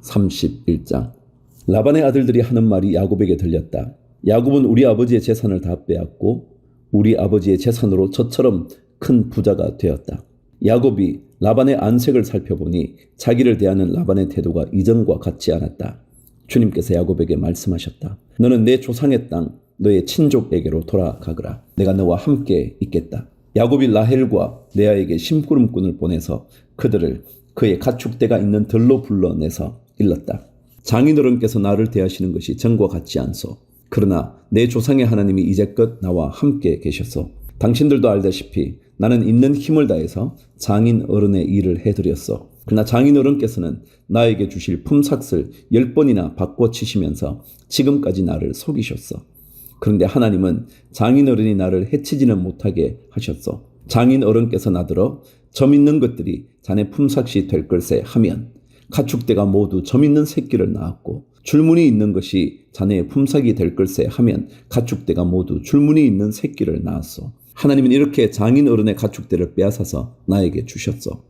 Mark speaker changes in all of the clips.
Speaker 1: 31장. 라반의 아들들이 하는 말이 야곱에게 들렸다. 야곱은 우리 아버지의 재산을 다 빼앗고 우리 아버지의 재산으로 저처럼 큰 부자가 되었다. 야곱이 라반의 안색을 살펴보니 자기를 대하는 라반의 태도가 이전과 같지 않았다. 주님께서 야곱에게 말씀하셨다. 너는 내 조상의 땅 너의 친족에게로 돌아가거라. 내가 너와 함께 있겠다. 야곱이 라헬과 레아에게 심부름꾼을 보내서 그들을 그의 가축대가 있는 들로 불러내서 일렀다. 장인어른께서 나를 대하시는 것이 전과 같지 않소. 그러나 내 조상의 하나님이 이제껏 나와 함께 계셨소. 당신들도 알다시피 나는 있는 힘을 다해서 장인어른의 일을 해드렸소. 그러나 장인어른께서는 나에게 주실 품삯을 10번이나 바꿔치시면서 지금까지 나를 속이셨소. 그런데 하나님은 장인어른이 나를 해치지는 못하게 하셨소. 장인어른께서 나더러 점 있는 것들이 자네 품삯이 될 걸세 하면 가축대가 모두 점 있는 새끼를 낳았고 줄무늬 있는 것이 자네의 품삯이 될 걸세 하면 가축대가 모두 줄무늬 있는 새끼를 낳았소. 하나님은 이렇게 장인어른의 가축대를 빼앗아서 나에게 주셨소.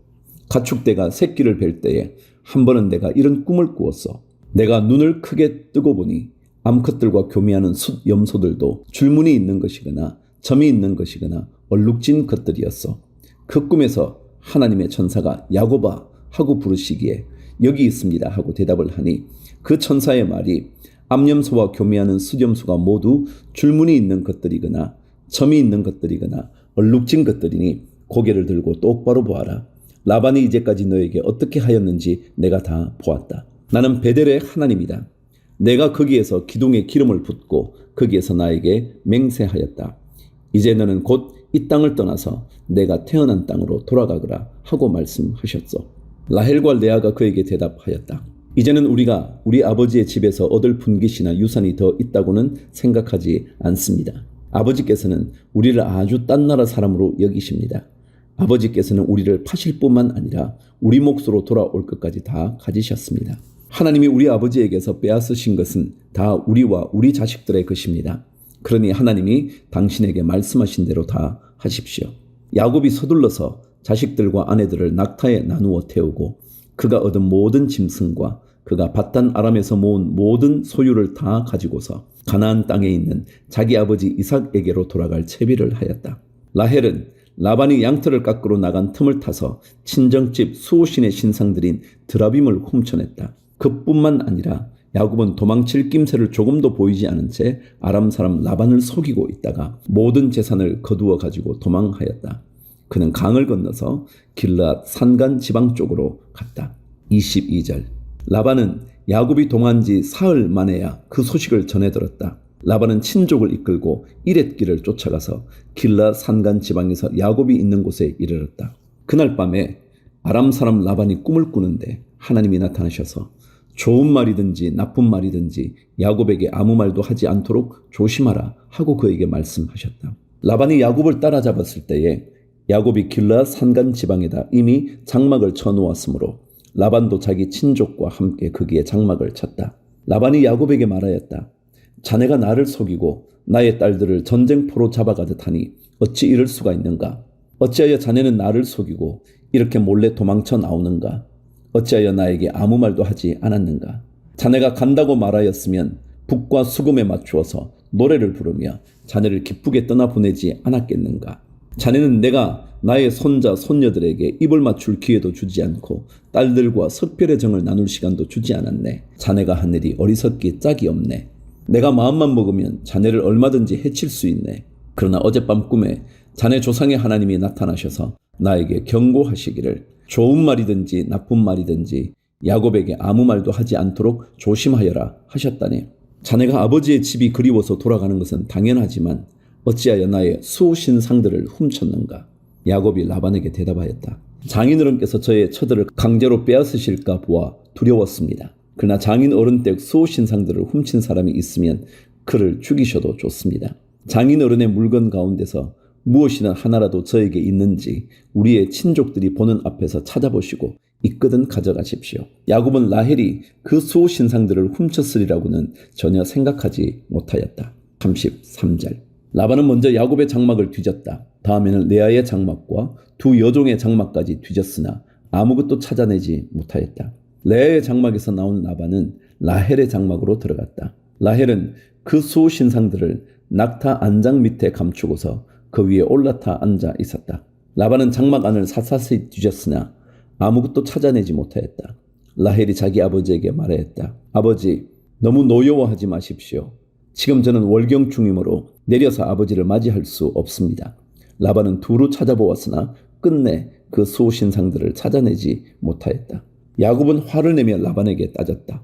Speaker 1: 가축대가 새끼를 뵐 때에 한 번은 내가 이런 꿈을 꾸었소. 내가 눈을 크게 뜨고 보니 암컷들과 교미하는 숫 염소들도 줄무늬 있는 것이거나 점이 있는 것이거나 얼룩진 것들이었소. 그 꿈에서 하나님의 천사가 야곱아 하고 부르시기에 여기 있습니다 하고 대답을 하니 그 천사의 말이 암염소와 교미하는 숫염소가 모두 줄무늬 있는 것들이거나 점이 있는 것들이거나 얼룩진 것들이니 고개를 들고 똑바로 보아라. 라반이 이제까지 너에게 어떻게 하였는지 내가 다 보았다. 나는 베델의 하나님이다. 내가 거기에서 기둥에 기름을 붓고 거기에서 나에게 맹세하였다. 이제 너는 곧 이 땅을 떠나서 내가 태어난 땅으로 돌아가거라 하고 말씀하셨소. 라헬과 레아가 그에게 대답하였다. 이제는 우리가 우리 아버지의 집에서 얻을 분깃이나 유산이 더 있다고는 생각하지 않습니다. 아버지께서는 우리를 아주 딴 나라 사람으로 여기십니다. 아버지께서는 우리를 파실 뿐만 아니라 우리 몫으로 돌아올 것까지 다 가지셨습니다. 하나님이 우리 아버지에게서 빼앗으신 것은 다 우리와 우리 자식들의 것입니다. 그러니 하나님이 당신에게 말씀하신 대로 다 하십시오. 야곱이 서둘러서 자식들과 아내들을 낙타에 나누어 태우고 그가 얻은 모든 짐승과 그가 밧단 아람에서 모은 모든 소유를 다 가지고서 가나안 땅에 있는 자기 아버지 이삭에게로 돌아갈 채비를 하였다. 라헬은 라반이 양털을 깎으러 나간 틈을 타서 친정집 수호신의 신상들인 드라빔을 훔쳐냈다. 그뿐만 아니라 야곱은 도망칠 낌새를 조금도 보이지 않은 채 아람 사람 라반을 속이고 있다가 모든 재산을 거두어 가지고 도망하였다. 그는 강을 건너서 길르앗 산간 지방 쪽으로 갔다. 22절. 라반은 야곱이 동한 지 사흘 만에야 그 소식을 전해 들었다. 라반은 친족을 이끌고 이렛길을 쫓아가서 길르앗 산간 지방에서 야곱이 있는 곳에 이르렀다. 그날 밤에 아람 사람 라반이 꿈을 꾸는데 하나님이 나타나셔서 좋은 말이든지 나쁜 말이든지 야곱에게 아무 말도 하지 않도록 조심하라 하고 그에게 말씀하셨다. 라반이 야곱을 따라잡았을 때에 야곱이 길르앗 산간 지방에다 이미 장막을 쳐놓았으므로 라반도 자기 친족과 함께 거기에 장막을 쳤다. 라반이 야곱에게 말하였다. 자네가 나를 속이고 나의 딸들을 전쟁포로 잡아가듯 하니 어찌 이럴 수가 있는가? 어찌하여 자네는 나를 속이고 이렇게 몰래 도망쳐 나오는가? 어찌하여 나에게 아무 말도 하지 않았는가? 자네가 간다고 말하였으면 북과 수금에 맞추어서 노래를 부르며 자네를 기쁘게 떠나보내지 않았겠는가? 자네는 내가 나의 손자 손녀들에게 입을 맞출 기회도 주지 않고 딸들과 석별의 정을 나눌 시간도 주지 않았네. 자네가 한 일이 어리석기 짝이 없네. 내가 마음만 먹으면 자네를 얼마든지 해칠 수 있네. 그러나 어젯밤 꿈에 자네 조상의 하나님이 나타나셔서 나에게 경고하시기를 좋은 말이든지 나쁜 말이든지 야곱에게 아무 말도 하지 않도록 조심하여라 하셨다니. 자네가 아버지의 집이 그리워서 돌아가는 것은 당연하지만 어찌하여 나의 수호신상들을 훔쳤는가? 야곱이 라반에게 대답하였다. 장인어른께서 저의 처들을 강제로 빼앗으실까 보아 두려웠습니다. 그러나 장인어른 댁 수호신상들을 훔친 사람이 있으면 그를 죽이셔도 좋습니다. 장인어른의 물건 가운데서 무엇이나 하나라도 저에게 있는지 우리의 친족들이 보는 앞에서 찾아보시고 있거든 가져가십시오. 야곱은 라헬이 그 수호신상들을 훔쳤으리라고는 전혀 생각하지 못하였다. 33절. 라반은 먼저 야곱의 장막을 뒤졌다. 다음에는 레아의 장막과 두 여종의 장막까지 뒤졌으나 아무것도 찾아내지 못하였다. 레아의 장막에서 나온 라반은 라헬의 장막으로 들어갔다. 라헬은 그 수신상들을 낙타 안장 밑에 감추고서 그 위에 올라타 앉아 있었다. 라반은 장막 안을 샅샅이 뒤졌으나 아무것도 찾아내지 못하였다. 라헬이 자기 아버지에게 말하였다. 아버지, 너무 노여워하지 마십시오. 지금 저는 월경 중이므로 내려서 아버지를 맞이할 수 없습니다. 라반은 두루 찾아보았으나 끝내 그 수신상들을 찾아내지 못하였다. 야곱은 화를 내며 라반에게 따졌다.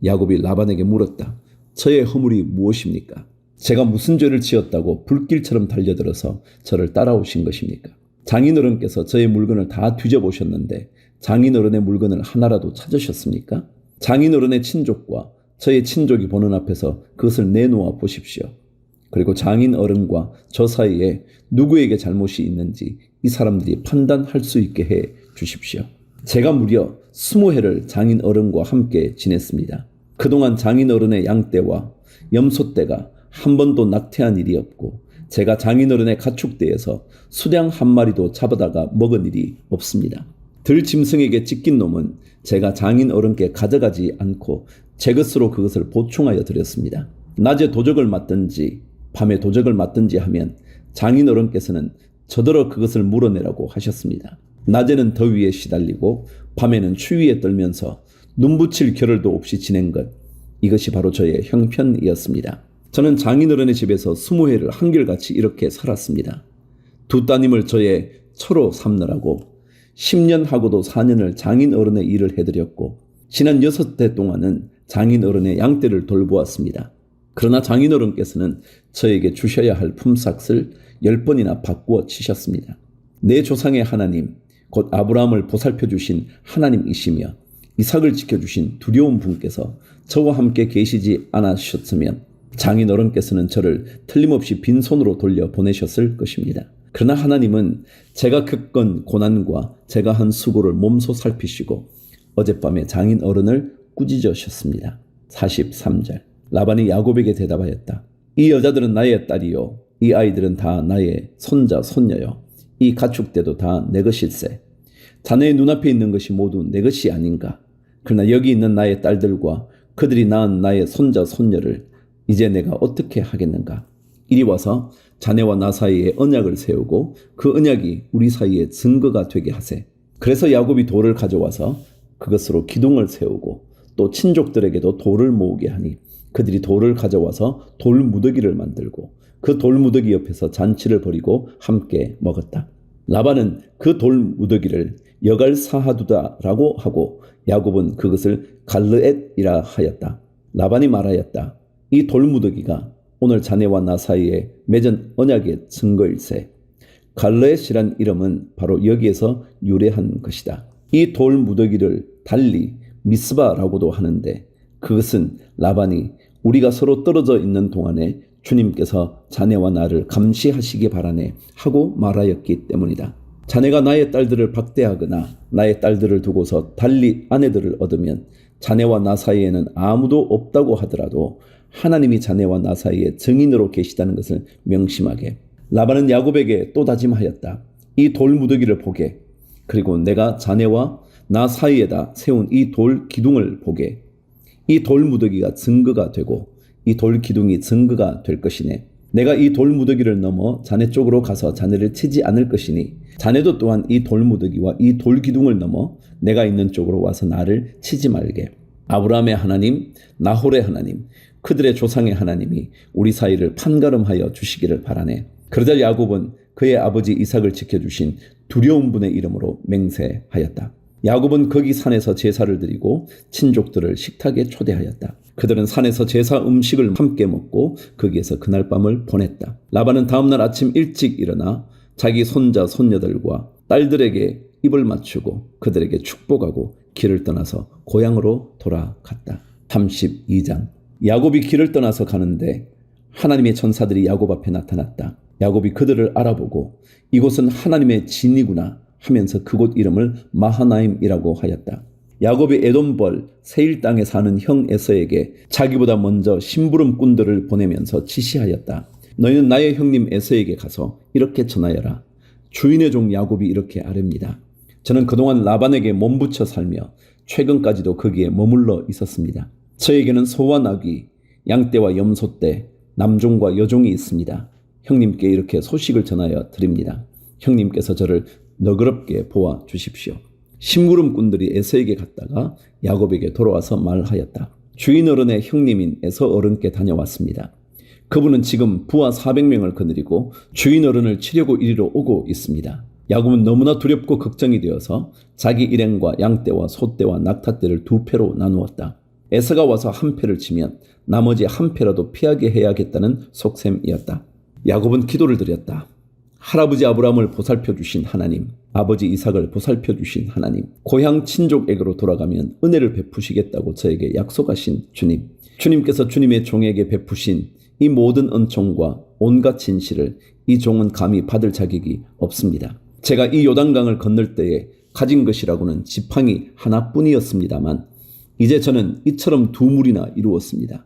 Speaker 1: 야곱이 라반에게 물었다. 저의 허물이 무엇입니까? 제가 무슨 죄를 지었다고 불길처럼 달려들어서 저를 따라오신 것입니까? 장인어른께서 저의 물건을 다 뒤져보셨는데 장인어른의 물건을 하나라도 찾으셨습니까? 장인어른의 친족과 저의 친족이 보는 앞에서 그것을 내놓아 보십시오. 그리고 장인어른과 저 사이에 누구에게 잘못이 있는지 이 사람들이 판단할 수 있게 해 주십시오. 제가 무려 20해를 장인어른과 함께 지냈습니다. 그동안 장인어른의 양떼와 염소떼가 한 번도 낙태한 일이 없고 제가 장인어른의 가축대에서 수량 한 마리도 잡아다가 먹은 일이 없습니다. 들짐승에게 찢긴 놈은 제가 장인어른께 가져가지 않고 제 것으로 그것을 보충하여 드렸습니다. 낮에 도적을 맞든지 밤에 도적을 맞든지 하면 장인어른께서는 저더러 그것을 물어내라고 하셨습니다. 낮에는 더위에 시달리고 밤에는 추위에 떨면서 눈붙일 겨를도 없이 지낸 것, 이것이 바로 저의 형편이었습니다. 저는 장인어른의 집에서 20해를 한결같이 이렇게 살았습니다. 두 따님을 저의 처로 삼느라고 10년 하고도 4년을 장인어른의 일을 해드렸고 지난 6해 동안은 장인어른의 양떼를 돌보았습니다. 그러나 장인어른께서는 저에게 주셔야 할 품삯을 10번이나 바꾸어 치셨습니다. 내 조상의 하나님, 곧 아브라함을 보살펴 주신 하나님이시며 이삭을 지켜주신 두려운 분께서 저와 함께 계시지 않으셨으면 장인어른께서는 저를 틀림없이 빈손으로 돌려 보내셨을 것입니다. 그러나 하나님은 제가 겪은 고난과 제가 한 수고를 몸소 살피시고 어젯밤에 장인어른을 꾸짖으셨습니다. 43절. 라반이 야곱에게 대답하였다. 이 여자들은 나의 딸이요, 이 아이들은 다 나의 손자 손녀요, 이 가축대도 다 내 것일세. 자네의 눈앞에 있는 것이 모두 내 것이 아닌가? 그러나 여기 있는 나의 딸들과 그들이 낳은 나의 손자 손녀를 이제 내가 어떻게 하겠는가? 이리 와서 자네와 나 사이에 언약을 세우고 그 언약이 우리 사이에 증거가 되게 하세. 그래서 야곱이 돌을 가져와서 그것으로 기둥을 세우고 또 친족들에게도 돌을 모으게 하니 그들이 돌을 가져와서 돌 무더기를 만들고 그 돌 무더기 옆에서 잔치를 벌이고 함께 먹었다. 라반은 그 돌 무더기를 여갈사하두다라고 하고 야곱은 그것을 갈르엣이라 하였다. 라반이 말하였다. 이 돌 무더기가 오늘 자네와 나 사이에 맺은 언약의 증거일세. 갈르엣이란 이름은 바로 여기에서 유래한 것이다. 이 돌 무더기를 달리 미스바라고도 하는데 그것은 라반이 우리가 서로 떨어져 있는 동안에 주님께서 자네와 나를 감시하시기 바라네 하고 말하였기 때문이다. 자네가 나의 딸들을 박대하거나 나의 딸들을 두고서 달리 아내들을 얻으면 자네와 나 사이에는 아무도 없다고 하더라도 하나님이 자네와 나 사이에 증인으로 계시다는 것을 명심하게. 라반은 야곱에게 또 다짐하였다. 이 돌 무더기를 보게. 그리고 내가 자네와 나 사이에다 세운 이 돌 기둥을 보게. 이 돌 무더기가 증거가 되고 이 돌 기둥이 증거가 될 것이네. 내가 이 돌 무더기를 넘어 자네 쪽으로 가서 자네를 치지 않을 것이니 자네도 또한 이 돌 무더기와 이 돌 기둥을 넘어 내가 있는 쪽으로 와서 나를 치지 말게. 아브라함의 하나님, 나홀의 하나님, 그들의 조상의 하나님이 우리 사이를 판가름하여 주시기를 바라네. 그러자 야곱은 그의 아버지 이삭을 지켜주신 두려운 분의 이름으로 맹세하였다. 야곱은 거기 산에서 제사를 드리고 친족들을 식탁에 초대하였다. 그들은 산에서 제사 음식을 함께 먹고 거기에서 그날 밤을 보냈다. 라반은 다음날 아침 일찍 일어나 자기 손자 손녀들과 딸들에게 입을 맞추고 그들에게 축복하고 길을 떠나서 고향으로 돌아갔다. 32장. 야곱이 길을 떠나서 가는데 하나님의 천사들이 야곱 앞에 나타났다. 야곱이 그들을 알아보고 이곳은 하나님의 진이구나 하면서 그곳 이름을 마하나임이라고 하였다. 야곱이 에돔벌 세일 땅에 사는 형 에서에게 자기보다 먼저 심부름꾼들을 보내면서 지시하였다. 너희는 나의 형님 에서에게 가서 이렇게 전하여라. 주인의 종 야곱이 이렇게 아뢰입니다. 저는 그동안 라반에게 몸부쳐 살며 최근까지도 거기에 머물러 있었습니다. 저에게는 소와 나귀, 양떼와 염소떼, 남종과 여종이 있습니다. 형님께 이렇게 소식을 전하여 드립니다. 형님께서 저를 너그럽게 보아 주십시오. 심부름꾼들이 에서에게 갔다가 야곱에게 돌아와서 말하였다. 주인 어른의 형님인 에서 어른께 다녀왔습니다. 그분은 지금 부하 400명을 거느리고 주인 어른을 치려고 이리로 오고 있습니다. 야곱은 너무나 두렵고 걱정이 되어서 자기 일행과 양떼와 소떼와 낙타떼를 2패로 나누었다. 에서가 와서 한 패를 치면 나머지 한 패라도 피하게 해야겠다는 속셈이었다. 야곱은 기도를 드렸다. 할아버지 아브라함을 보살펴 주신 하나님, 아버지 이삭을 보살펴 주신 하나님, 고향 친족에게로 돌아가면 은혜를 베푸시겠다고 저에게 약속하신 주님, 주님께서 주님의 종에게 베푸신 이 모든 은총과 온갖 진실을 이 종은 감히 받을 자격이 없습니다. 제가 이 요단강을 건널 때에 가진 것이라고는 지팡이 하나뿐이었습니다만 이제 저는 이처럼 2물이나 이루었습니다.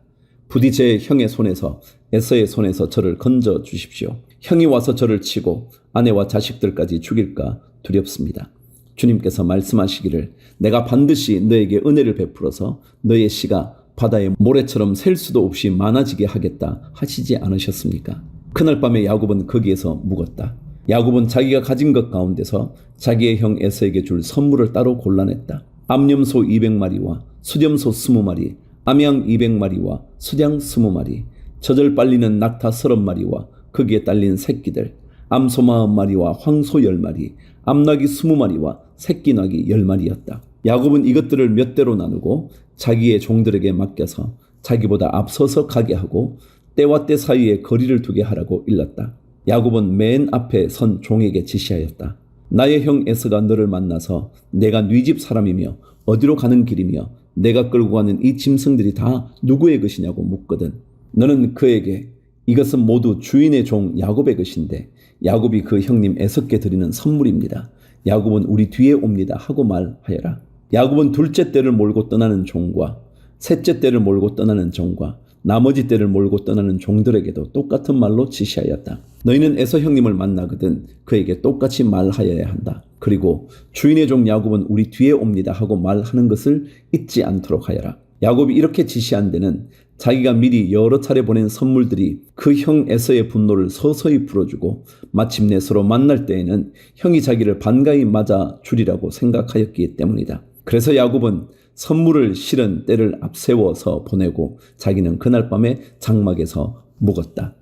Speaker 1: 부디 제 형의 손에서 에서의 손에서 저를 건져 주십시오. 형이 와서 저를 치고 아내와 자식들까지 죽일까 두렵습니다. 주님께서 말씀하시기를 내가 반드시 너에게 은혜를 베풀어서 너의 씨가 바다의 모래처럼 셀 수도 없이 많아지게 하겠다 하시지 않으셨습니까? 그날 밤에 야곱은 거기에서 묵었다. 야곱은 자기가 가진 것 가운데서 자기의 형 에서에게 줄 선물을 따로 골라냈다. 암염소 200마리와 수렴소 20마리, 암양 200마리와 수장 20마리, 젖을 빨리는 낙타 30마리와 거기에 딸린 새끼들, 암소 40마리와 황소 10마리, 암나귀 20마리와 새끼 나귀 10마리였다. 야곱은 이것들을 몇 대로 나누고 자기의 종들에게 맡겨서 자기보다 앞서서 가게 하고 때와 때 사이에 거리를 두게 하라고 일렀다. 야곱은 맨 앞에 선 종에게 지시하였다. 나의 형 에서가 너를 만나서 내가 네 집 사람이며 어디로 가는 길이며 내가 끌고 가는 이 짐승들이 다 누구의 것이냐고 묻거든. 너는 그에게 이것은 모두 주인의 종 야곱의 것인데 야곱이 그 형님 에서께 드리는 선물입니다. 야곱은 우리 뒤에 옵니다 하고 말하여라. 야곱은 둘째 떼를 몰고 떠나는 종과 셋째 떼를 몰고 떠나는 종과 나머지 떼를 몰고 떠나는 종들에게도 똑같은 말로 지시하였다. 너희는 에서 형님을 만나거든 그에게 똑같이 말하여야 한다. 그리고 주인의 종 야곱은 우리 뒤에 옵니다 하고 말하는 것을 잊지 않도록 하여라. 야곱이 이렇게 지시한 데는 자기가 미리 여러 차례 보낸 선물들이 그 형 에서의 분노를 서서히 풀어주고 마침내 서로 만날 때에는 형이 자기를 반가이 맞아 주리라고 생각하였기 때문이다. 그래서 야곱은 선물을 실은 때를 앞세워서 보내고 자기는 그날 밤에 장막에서 묵었다.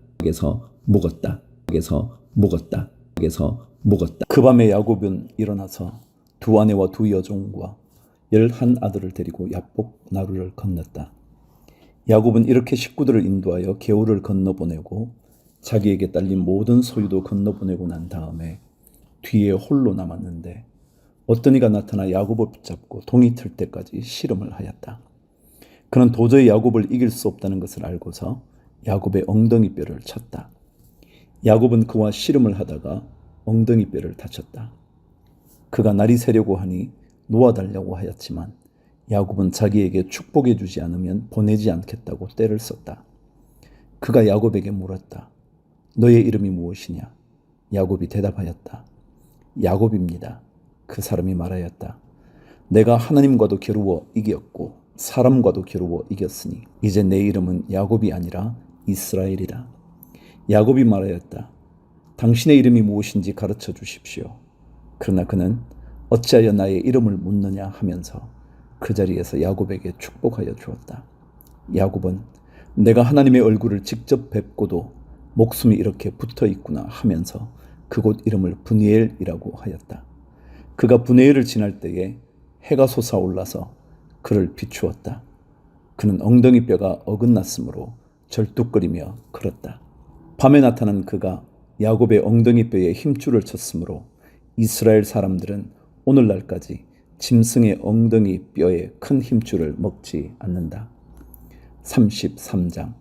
Speaker 1: 그 밤에 야곱은 일어나서 2 아내와 2 여종과 11 아들을 데리고 야복 나루를 건넜다. 야곱은 이렇게 식구들을 인도하여 개울을 건너보내고 자기에게 딸린 모든 소유도 건너보내고 난 다음에 뒤에 홀로 남았는데 어떤 이가 나타나 야곱을 붙잡고 동이 틀 때까지 씨름을 하였다. 그는 도저히 야곱을 이길 수 없다는 것을 알고서 야곱의 엉덩이뼈를 쳤다. 야곱은 그와 씨름을 하다가 엉덩이뼈를 다쳤다. 그가 날이 새려고 하니 놓아달라고 하였지만 야곱은 자기에게 축복해 주지 않으면 보내지 않겠다고 떼를 썼다. 그가 야곱에게 물었다. 너의 이름이 무엇이냐? 야곱이 대답하였다. 야곱입니다. 그 사람이 말하였다. 내가 하나님과도 겨루어 이겼고 사람과도 겨루어 이겼으니 이제 내 이름은 야곱이 아니라 이스라엘이라. 야곱이 말하였다. 당신의 이름이 무엇인지 가르쳐 주십시오. 그러나 그는 어찌하여 나의 이름을 묻느냐 하면서 그 자리에서 야곱에게 축복하여 주었다. 야곱은 내가 하나님의 얼굴을 직접 뵙고도 목숨이 이렇게 붙어 있구나 하면서 그곳 이름을 브니엘이라고 하였다. 그가 브니엘을 지날 때에 해가 솟아올라서 그를 비추었다. 그는 엉덩이뼈가 어긋났으므로 절뚝거리며 걸었다. 밤에 나타난 그가 야곱의 엉덩이뼈에 힘줄을 쳤으므로 이스라엘 사람들은 오늘날까지 짐승의 엉덩이 뼈에 큰 힘줄을 먹지 않는다. 33장.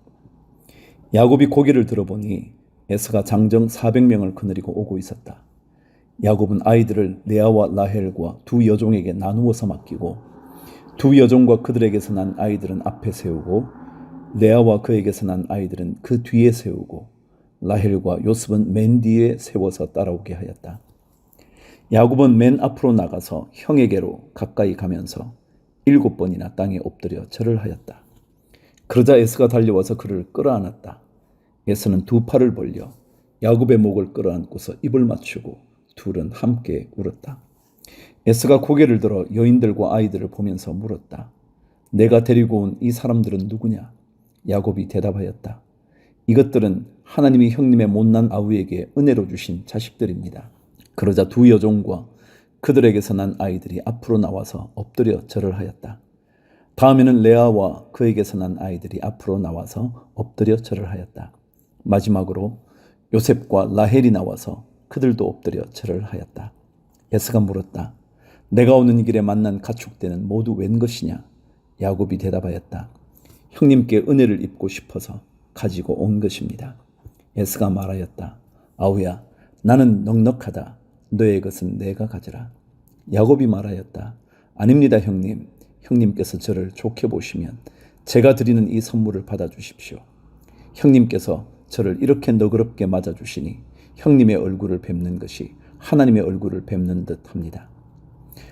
Speaker 1: 야곱이 고개를 들어보니 에서가 장정 400명을 거느리고 오고 있었다. 야곱은 아이들을 레아와 라헬과 2 여종에게 나누어서 맡기고 2 여종과 그들에게서 난 아이들은 앞에 세우고 레아와 그에게서 난 아이들은 그 뒤에 세우고 라헬과 요셉은 맨 뒤에 세워서 따라오게 하였다. 야곱은 맨 앞으로 나가서 형에게로 가까이 가면서 7번이나 땅에 엎드려 절을 하였다. 그러자 에서가 달려와서 그를 끌어안았다. 에서는 두 팔을 벌려 야곱의 목을 끌어안고서 입을 맞추고 둘은 함께 울었다. 에서가 고개를 들어 여인들과 아이들을 보면서 물었다. 내가 데리고 온 이 사람들은 누구냐? 야곱이 대답하였다. 이것들은 하나님이 형님의 못난 아우에게 은혜로 주신 자식들입니다. 그러자 두 여종과 그들에게서 난 아이들이 앞으로 나와서 엎드려 절을 하였다. 다음에는 레아와 그에게서 난 아이들이 앞으로 나와서 엎드려 절을 하였다. 마지막으로 요셉과 라헬이 나와서 그들도 엎드려 절을 하였다. 에서가 물었다. 내가 오는 길에 만난 가축대는 모두 웬 것이냐? 야곱이 대답하였다. 형님께 은혜를 입고 싶어서 가지고 온 것입니다. 에서가 말하였다. 아우야, 나는 넉넉하다. 너의 것은 내가 가져라. 야곱이 말하였다. 아닙니다, 형님. 형님께서 저를 좋게 보시면 제가 드리는 이 선물을 받아주십시오. 형님께서 저를 이렇게 너그럽게 맞아주시니 형님의 얼굴을 뵙는 것이 하나님의 얼굴을 뵙는 듯합니다.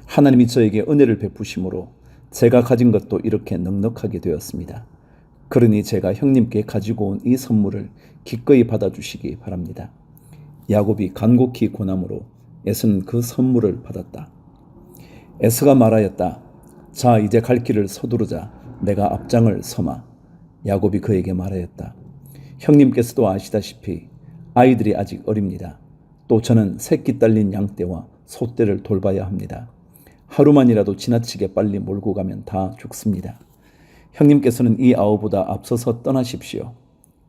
Speaker 1: 하나님이 저에게 은혜를 베푸심으로 제가 가진 것도 이렇게 넉넉하게 되었습니다. 그러니 제가 형님께 가지고 온 이 선물을 기꺼이 받아주시기 바랍니다. 야곱이 간곡히 고남으로 에서는 그 선물을 받았다. 에서가 말하였다. 자, 이제 갈 길을 서두르자. 내가 앞장을 서마. 야곱이 그에게 말하였다. 형님께서도 아시다시피 아이들이 아직 어립니다. 또 저는 새끼 딸린 양떼와 소떼를 돌봐야 합니다. 하루만이라도 지나치게 빨리 몰고 가면 다 죽습니다. 형님께서는 이 아우보다 앞서서 떠나십시오.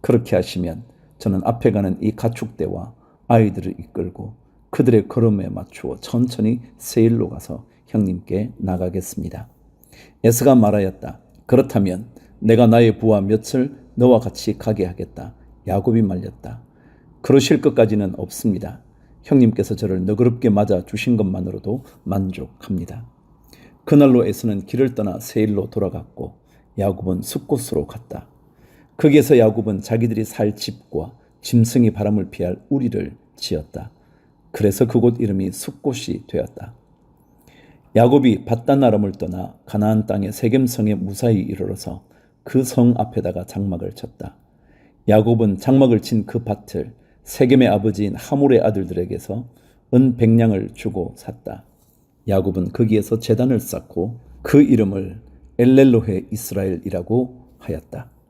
Speaker 1: 그렇게 하시면 저는 앞에 가는 이 가축대와 아이들을 이끌고 그들의 걸음에 맞추어 천천히 세일로 가서 형님께 나가겠습니다. 에서가 말하였다. 그렇다면 내가 나의 부하 몇을 너와 같이 가게 하겠다. 야곱이 말렸다. 그러실 것까지는 없습니다. 형님께서 저를 너그럽게 맞아 주신 것만으로도 만족합니다. 그날로 에서는 길을 떠나 세일로 돌아갔고 야곱은 숫곳으로 갔다. 거기에서 야곱은 자기들이 살 집과 짐승이 바람을 피할 우리를 지었다. 그래서 그곳 이름이 숫곳이 되었다. 야곱이 밧단 아람을 떠나 가나안 땅의 세겜성에 무사히 이르러서 그 성 앞에다가 장막을 쳤다. 야곱은 장막을 친 그 밭을 세겜의 아버지인 하몰의 아들들에게서 은 100냥을 주고 샀다. 야곱은 거기에서 제단을 쌓고 그 이름을 엘렐로헤 이스라엘이라고 하였다.